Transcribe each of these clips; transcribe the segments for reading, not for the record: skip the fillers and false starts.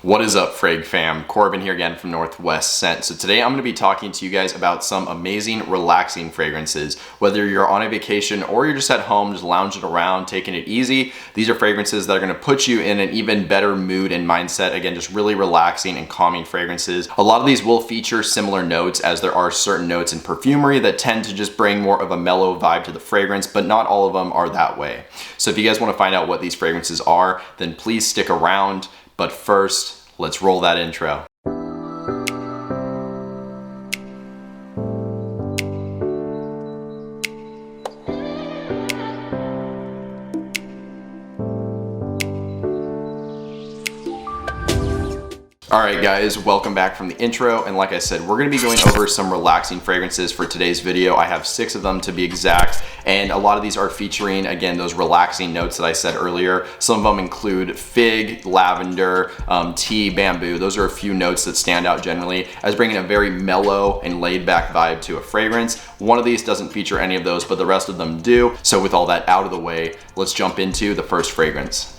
What is up, Frag fam? Corbin here again from Northwest Scent. So today I'm going to be talking to you guys about some amazing relaxing fragrances. Whether you're on a vacation or you're just at home just lounging around taking it easy, these are fragrances that are going to put you in an even better mood and mindset. Again, just really relaxing and calming fragrances. A lot of these will feature similar notes, as there are certain notes in perfumery that tend to just bring more of a mellow vibe to the fragrance, but not all of them are that way. So if you guys want to find out what these fragrances are, then please stick around. But first, let's roll that intro. Alright guys, welcome back from the intro, and like I said, we're going to be going over some relaxing fragrances for today's video. I have 6 of them to be exact, and a lot of these are featuring, again, those relaxing notes that I said earlier. Some of them include fig, lavender, tea, bamboo. Those are a few notes that stand out generally as bringing a very mellow and laid back vibe to a fragrance. One of these doesn't feature any of those, but the rest of them do. So with all that out of the way, let's jump into the first fragrance.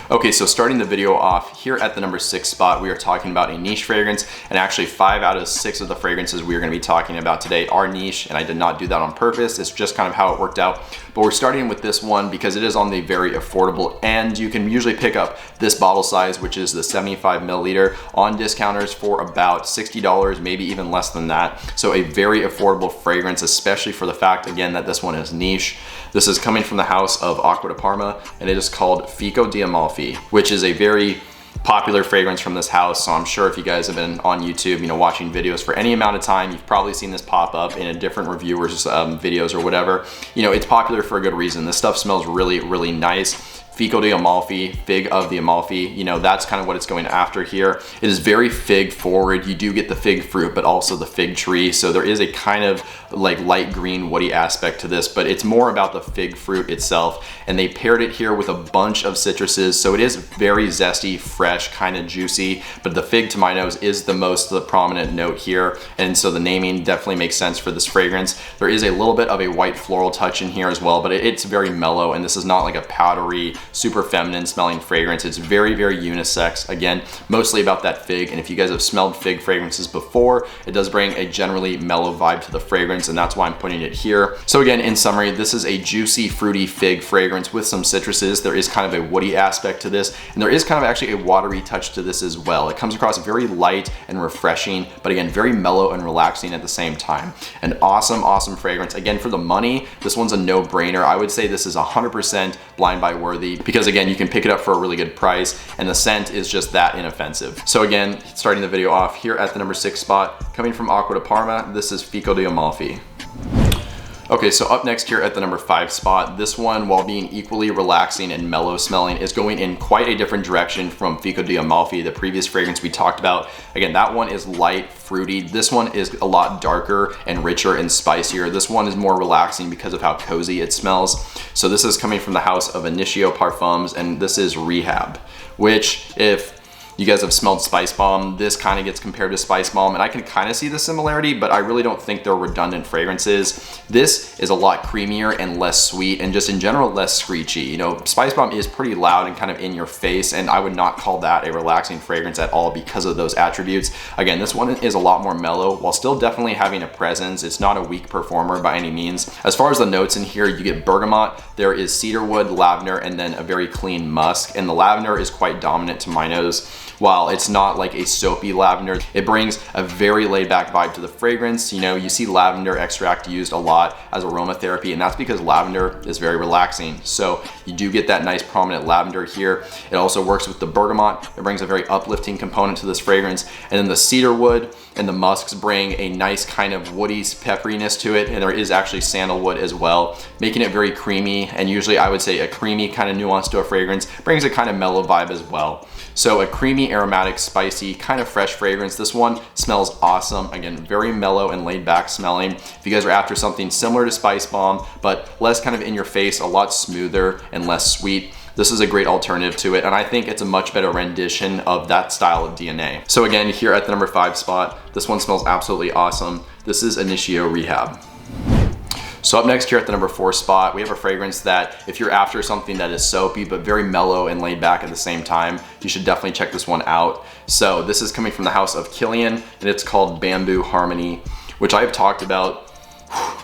Okay, so starting the video off here at the number 6 spot, we are talking about a niche fragrance, and actually 5 out of 6 of the fragrances we are going to be talking about today are niche, and I did not do that on purpose. It's just kind of how it worked out. But we're starting with this one because it is on the very affordable end. You can usually pick up this bottle size, which is the 75 milliliter, on discounters for about $60, maybe even less than that. So a very affordable fragrance, especially for the fact, again, that this one is niche. This is coming from the house of Acqua di Parma, and it is called Fico di Amalfi, which is a very popular fragrance from this house. So I'm sure if you guys have been on YouTube, watching videos for any amount of time, you've probably seen this pop up in a different reviewers' videos or whatever. It's popular for a good reason. This stuff smells really, really nice. Fico di Amalfi, fig of the Amalfi, that's kind of what it's going after here. It is very fig forward. You do get the fig fruit, but also the fig tree. So there is a kind of like light green woody aspect to this, but it's more about the fig fruit itself. And they paired it here with a bunch of citruses. So it is very zesty, fresh, kind of juicy, but the fig to my nose is the prominent note here. And so the naming definitely makes sense for this fragrance. There is a little bit of a white floral touch in here as well, but it's very mellow, and this is not like a powdery, super feminine smelling fragrance. It's very, very unisex. Again, mostly about that fig. And if you guys have smelled fig fragrances before, it does bring a generally mellow vibe to the fragrance, and that's why I'm putting it here. So again, in summary, this is a juicy, fruity fig fragrance with some citruses. There is kind of a woody aspect to this, and there is kind of actually a watery touch to this as well. It comes across very light and refreshing, but again, very mellow and relaxing at the same time. An awesome, awesome fragrance. Again, for the money, this one's a no-brainer. I would say this is 100% blind buy worthy, because again, you can pick it up for a really good price, and the scent is just that inoffensive. So again, starting the video off here at the number 6 spot, coming from Acqua di Parma, this is Fico di Amalfi. Okay, so up next here at the number 5 spot, this one, while being equally relaxing and mellow smelling, is going in quite a different direction from Fico di Amalfi, the previous fragrance we talked about. Again, that one is light, fruity. This one is a lot darker and richer and spicier. This one is more relaxing because of how cozy it smells. So this is coming from the house of Initio Parfums, and this is Rehab, which, if you guys have smelled Spice Bomb, this kind of gets compared to Spice Bomb, and I can kind of see the similarity, but I really don't think they're redundant fragrances. This is a lot creamier and less sweet, and just in general less screechy. Spice Bomb is pretty loud and kind of in your face, and I would not call that a relaxing fragrance at all because of those attributes. Again, this one is a lot more mellow while still definitely having a presence. It's not a weak performer by any means. As far as the notes in here, you get bergamot, there is cedarwood, lavender, and then a very clean musk, and the lavender is quite dominant to my nose. While it's not like a soapy lavender, it brings a very laid back vibe to the fragrance. You see lavender extract used a lot as aromatherapy, and that's because lavender is very relaxing. So you do get that nice prominent lavender here. It also works with the bergamot. It brings a very uplifting component to this fragrance. And then the cedarwood and the musks bring a nice kind of woody pepperiness to it, and there is actually sandalwood as well, making it very creamy. And usually I would say a creamy kind of nuance to a fragrance brings a kind of mellow vibe as well. So a creamy, aromatic, spicy, kind of fresh fragrance. This one smells awesome. Again, very mellow and laid back smelling. If you guys are after something similar to Spice Bomb, but less kind of in your face, a lot smoother and less sweet, this is a great alternative to it, and I think it's a much better rendition of that style of DNA. So again, here at the number 5 spot, this one smells absolutely awesome. This is Initio Rehab. So up next here at the number 4 spot, we have a fragrance that if you're after something that is soapy but very mellow and laid back at the same time, you should definitely check this one out. So this is coming from the house of Guerlain, and it's called Bamboo Harmony, which I've talked about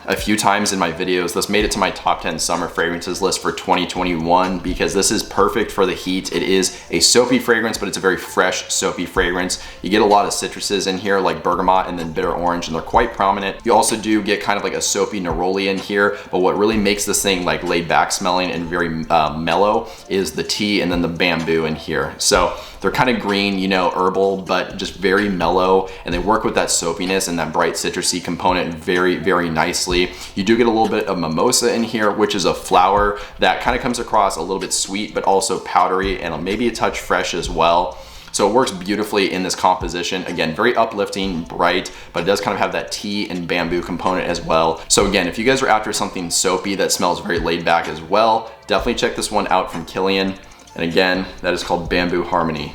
a few times in my videos. This made it to my top 10 summer fragrances list for 2021 because this is perfect for the heat. It is a soapy fragrance, but it's a very fresh soapy fragrance. You get a lot of citruses in here like bergamot and then bitter orange, and they're quite prominent. You also do get kind of like a soapy neroli in here, but what really makes this thing like laid back smelling and very mellow is the tea and then the bamboo in here. So they're kind of green, you know, herbal, but just very mellow, and they work with that soapiness and that bright citrusy component very, very nicely. You do get a little bit of mimosa in here, which is a flower that kind of comes across a little bit sweet, but also powdery and maybe a touch fresh as well. So it works beautifully in this composition. Again, very uplifting, bright, but it does kind of have that tea and bamboo component as well. So again, if you guys are after something soapy that smells very laid back as well, definitely check this one out from Guerlain. And again, that is called Bamboo Harmony.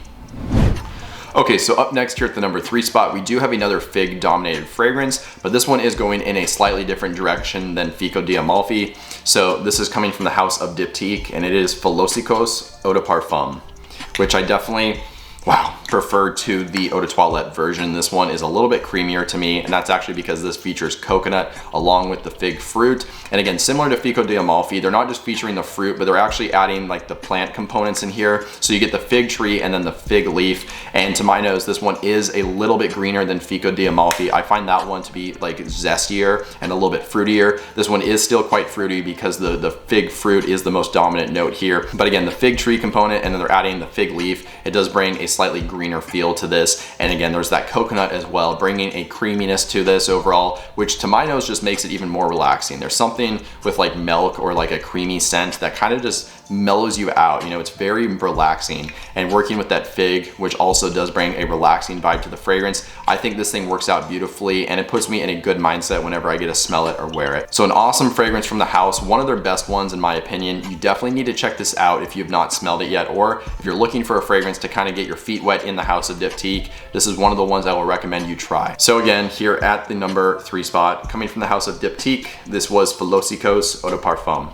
Okay, so up next here at the number 3 spot, we do have another fig dominated fragrance, but this one is going in a slightly different direction than Fico di Amalfi. So this is coming from the house of Diptyque, and it is Philosophico's Eau de Parfum, which I definitely, prefer to the Eau de Toilette version. This one is a little bit creamier to me, and that's actually because this features coconut along with the fig fruit. And again, similar to Fico di Amalfi, they're not just featuring the fruit, but they're actually adding like the plant components in here. So you get the fig tree and then the fig leaf. And to my nose, this one is a little bit greener than Fico di Amalfi. I find that one to be like zestier and a little bit fruitier. This one is still quite fruity because the fig fruit is the most dominant note here. But again, the fig tree component and then they're adding the fig leaf, it does bring a slightly greener feel to this. And again, there's that coconut as well, bringing a creaminess to this overall, which to my nose just makes it even more relaxing. There's something with like milk or like a creamy scent that kind of just mellows you out. You know, it's very relaxing, and working with that fig, which also does bring a relaxing vibe to the fragrance, I think this thing works out beautifully, and it puts me in a good mindset whenever I get to smell it or wear it. So an awesome fragrance from the house, one of their best ones in my opinion. You definitely need to check this out if you've not smelled it yet, or if you're looking for a fragrance to kind of get your feet wet in the house of Diptyque, this is one of the ones I will recommend you try. So again, here at the number 3 spot, coming from the house of Diptyque, this was Philosophico's Eau de Parfum.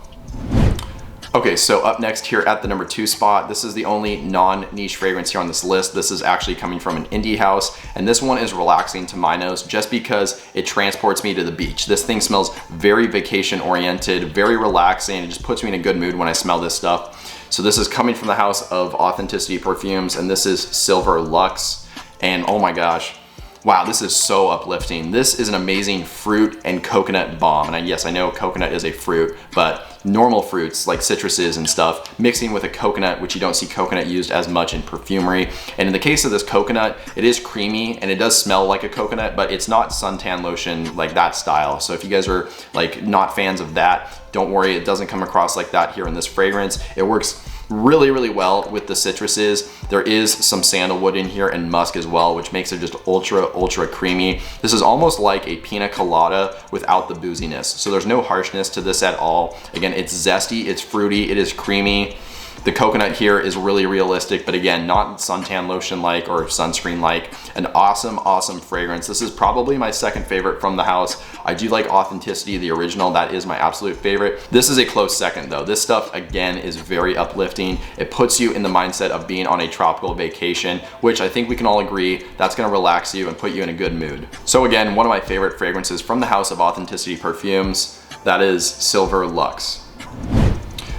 Okay, so up next here at the number 2 spot, this is the only non-niche fragrance here on this list. This is actually coming from an indie house, and this one is relaxing to my nose just because it transports me to the beach. This thing smells very vacation oriented, very relaxing. It just puts me in a good mood when I smell this stuff. So this is coming from the house of Authenticity Perfumes, and this is Silver Luxe. And oh my gosh, wow, this is so uplifting. This is an amazing fruit and coconut bomb. And yes, I know coconut is a fruit, but normal fruits like citruses and stuff, mixing with a coconut, which you don't see coconut used as much in perfumery. And in the case of this coconut, it is creamy and it does smell like a coconut, but it's not suntan lotion like that style. So if you guys are like not fans of that, don't worry, it doesn't come across like that here in this fragrance. It works really, really well with the citruses. There is some sandalwood in here and musk as well, which makes it just ultra creamy. This is almost like a pina colada without the booziness. So there's no harshness to this at all. Again, it's zesty, it's fruity, it is creamy. The coconut here is really realistic, but again, not suntan lotion like or sunscreen like. An awesome fragrance. This is probably my second favorite from the house. I do like Authenticity, the original. That is my absolute favorite. This is a close second though. This stuff again is very uplifting. It puts you in the mindset of being on a tropical vacation, which I think we can all agree that's gonna relax you and put you in a good mood. So again, one of my favorite fragrances from the house of Authenticity Perfumes, that is Silver Luxe.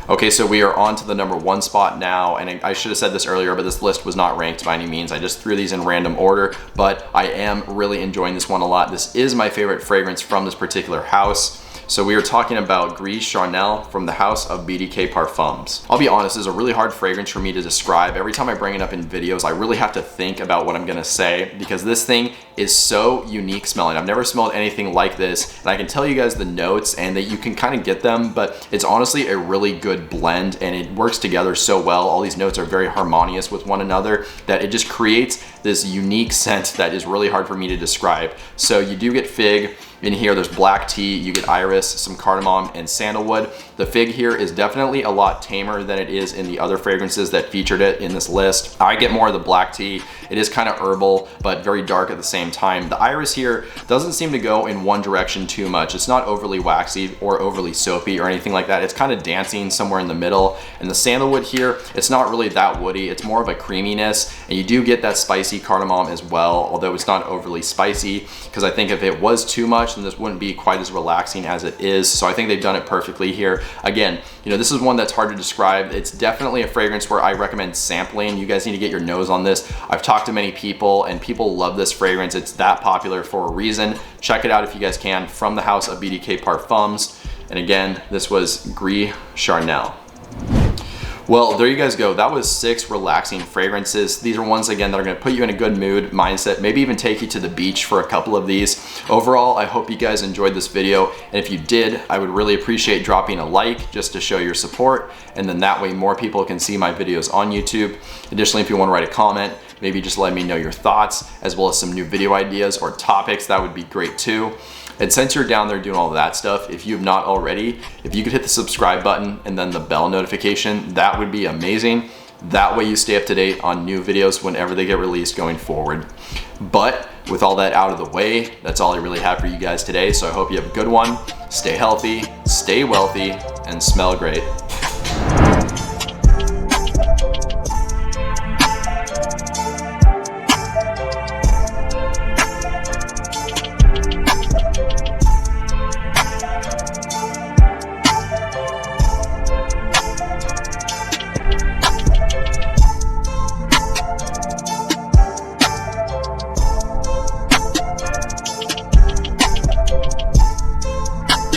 Okay, so we are on to the number 1 spot now, and I should have said this earlier, but this list was not ranked by any means. I just threw these in random order, but I am really enjoying this one a lot. This is my favorite fragrance from this particular house. So we are talking about Gris Charnel from the house of BDK Parfums. I'll be honest, this is a really hard fragrance for me to describe. Every time I bring it up in videos, I really have to think about what I'm gonna say because this thing is so unique smelling. I've never smelled anything like this, and I can tell you guys the notes and that you can kind of get them, but it's honestly a really good blend and it works together so well. All these notes are very harmonious with one another that it just creates this unique scent that is really hard for me to describe. So you do get fig, In here, there's black tea, you get iris, some cardamom, and sandalwood. The fig here is definitely a lot tamer than it is in the other fragrances that featured it in this list. I get more of the black tea. It is kind of herbal, but very dark at the same time. The iris here doesn't seem to go in one direction too much. It's not overly waxy or overly soapy or anything like that. It's kind of dancing somewhere in the middle. And the sandalwood here, it's not really that woody. It's more of a creaminess, and you do get that spicy cardamom as well, although it's not overly spicy, because I think if it was too much, then this wouldn't be quite as relaxing as it is. So I think they've done it perfectly here. Again, you know, this is one that's hard to describe. It's definitely a fragrance where I recommend sampling. You guys need to get your nose on this. I've talked to many people and people love this fragrance. It's that popular for a reason. Check it out if you guys can, from the house of BDK Parfums. And again, this was Gris Charnel. Well, there you guys go. That was 6 relaxing fragrances. These are ones, again, that are gonna put you in a good mood, mindset, maybe even take you to the beach for a couple of these. Overall, I hope you guys enjoyed this video. And if you did, I would really appreciate dropping a like just to show your support. And then that way more people can see my videos on YouTube. Additionally, if you wanna write a comment, maybe just let me know your thoughts, as well as some new video ideas or topics, that would be great too. And since you're down there doing all of that stuff, if you've not already, if you could hit the subscribe button and then the bell notification, that would be amazing. That way you stay up to date on new videos whenever they get released going forward. But with all that out of the way, that's all I really have for you guys today. So I hope you have a good one. Stay healthy, stay wealthy, and smell great.